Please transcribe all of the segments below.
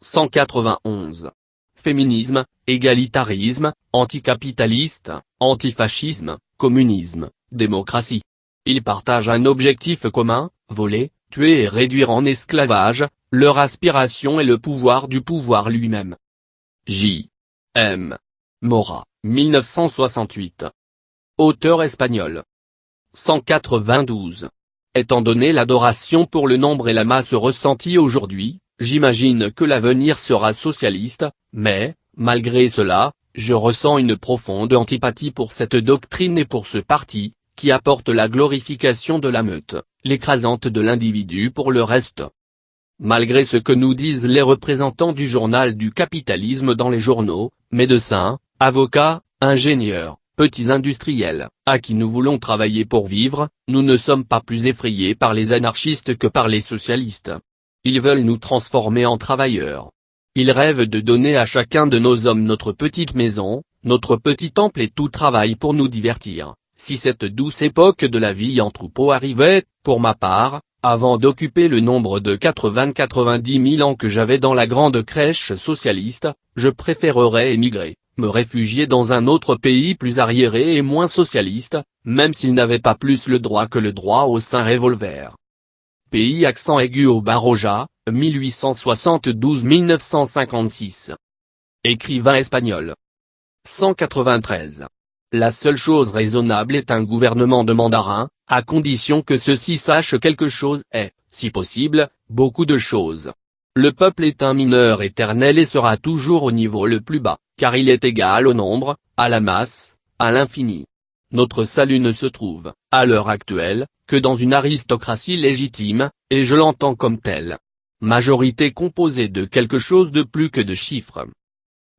191. Féminisme, égalitarisme, anticapitaliste, antifascisme, communisme, démocratie. Ils partagent un objectif commun, voler, tuer et réduire en esclavage, leur aspiration est le pouvoir du pouvoir lui-même. J. M. Mora, 1968. Auteur espagnol. 192. Étant donné l'adoration pour le nombre et la masse ressentie aujourd'hui, j'imagine que l'avenir sera socialiste, mais, malgré cela, je ressens une profonde antipathie pour cette doctrine et pour ce parti, qui apporte la glorification de la meute, l'écrasante de l'individu pour le reste. Malgré ce que nous disent les représentants du journal du capitalisme dans les journaux, médecins, avocats, ingénieurs, petits industriels, à qui nous voulons travailler pour vivre, nous ne sommes pas plus effrayés par les anarchistes que par les socialistes. Ils veulent nous transformer en travailleurs. Ils rêvent de donner à chacun de nos hommes notre petite maison, notre petit temple et tout travail pour nous divertir. Si cette douce époque de la vie en troupeau arrivait, pour ma part, avant d'occuper le nombre de 90 000 ans que j'avais dans la grande crèche socialiste, je préférerais émigrer, me réfugier dans un autre pays plus arriéré et moins socialiste, même s'il n'avait pas plus le droit que le droit au Saint-Revolver. Pays accent aigu au Baroja, 1872-1956. Écrivain espagnol. 193. La seule chose raisonnable est un gouvernement de mandarins, à condition que ceux-ci sachent quelque chose et, si possible, beaucoup de choses. Le peuple est un mineur éternel et sera toujours au niveau le plus bas, car il est égal au nombre, à la masse, à l'infini. Notre salut ne se trouve, à l'heure actuelle, que dans une aristocratie légitime, et je l'entends comme telle. Majorité composée de quelque chose de plus que de chiffres.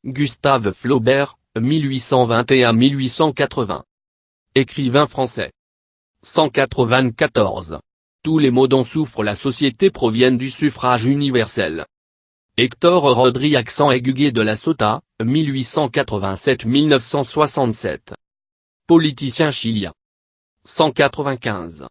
Gustave Flaubert, 1821-1880. Écrivain français. 194. Tous les maux dont souffre la société proviennent du suffrage universel. Hector Rodri accent aigu de la Sota, 1887-1967. Politicien chilien. 195.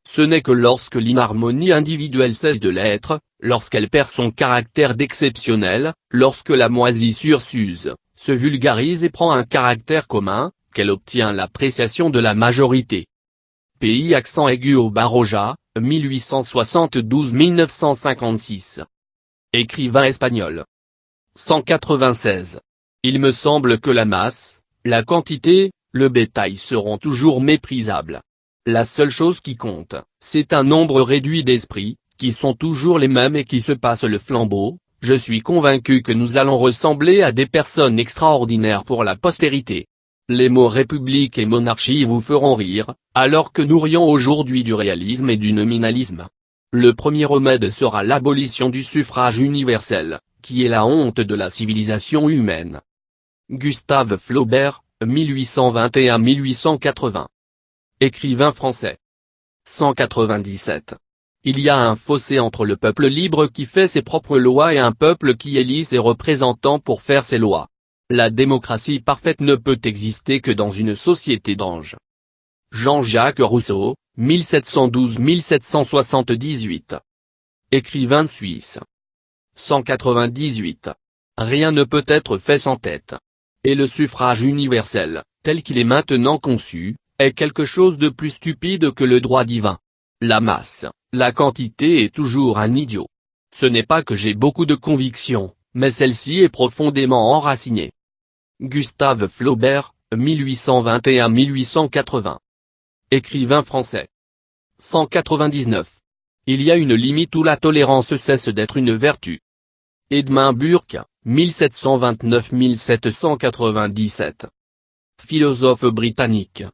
Ce n'est que lorsque l'inharmonie individuelle cesse de l'être, lorsqu'elle perd son caractère d'exceptionnel, lorsque la moisissure s'use, se vulgarise et prend un caractère commun, qu'elle obtient l'appréciation de la majorité. Pays accent aigu au Baroja, 1872-1956. Écrivain espagnol. 196. Il me semble que la masse, la quantité, le bétail seront toujours méprisables. La seule chose qui compte, c'est un nombre réduit d'esprits, qui sont toujours les mêmes et qui se passent le flambeau. Je suis convaincu que nous allons ressembler à des personnes extraordinaires pour la postérité. Les mots république et monarchie vous feront rire, alors que nous rions aujourd'hui du réalisme et du nominalisme. Le premier remède sera l'abolition du suffrage universel, qui est la honte de la civilisation humaine. Gustave Flaubert, 1821-1880. Écrivain français. 197. Il y a un fossé entre le peuple libre qui fait ses propres lois et un peuple qui élit ses représentants pour faire ses lois. La démocratie parfaite ne peut exister que dans une société d'anges. Jean-Jacques Rousseau, 1712-1778. Écrivain suisse. 198. Rien ne peut être fait sans tête. Et le suffrage universel, tel qu'il est maintenant conçu, est quelque chose de plus stupide que le droit divin. La masse, la quantité est toujours un idiot. Ce n'est pas que j'ai beaucoup de convictions, mais celle-ci est profondément enracinée. Gustave Flaubert, 1821-1880. Écrivain français. 199. Il y a une limite où la tolérance cesse d'être une vertu. Edmund Burke, 1729-1797. Philosophe britannique.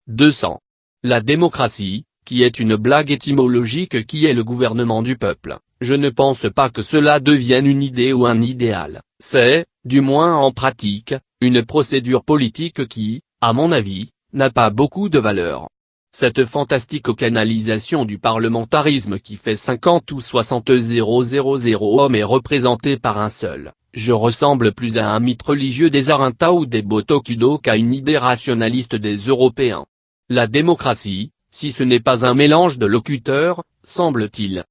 200. La démocratie, qui est une blague étymologique qui est le gouvernement du peuple, je ne pense pas que cela devienne une idée ou un idéal, c'est, du moins en pratique, une procédure politique qui, à mon avis, n'a pas beaucoup de valeur. Cette fantastique canalisation du parlementarisme qui fait 50 ou 60 000 hommes est représentée par un seul. Je ressemble plus à un mythe religieux des Arinta ou des Botokudo qu'à une idée rationaliste des Européens. La démocratie, si ce n'est pas un mélange de locuteurs, semble-t-il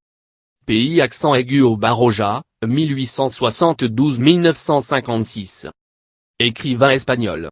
pays accent aigu au Baroja, 1872-1956. Écrivain espagnol.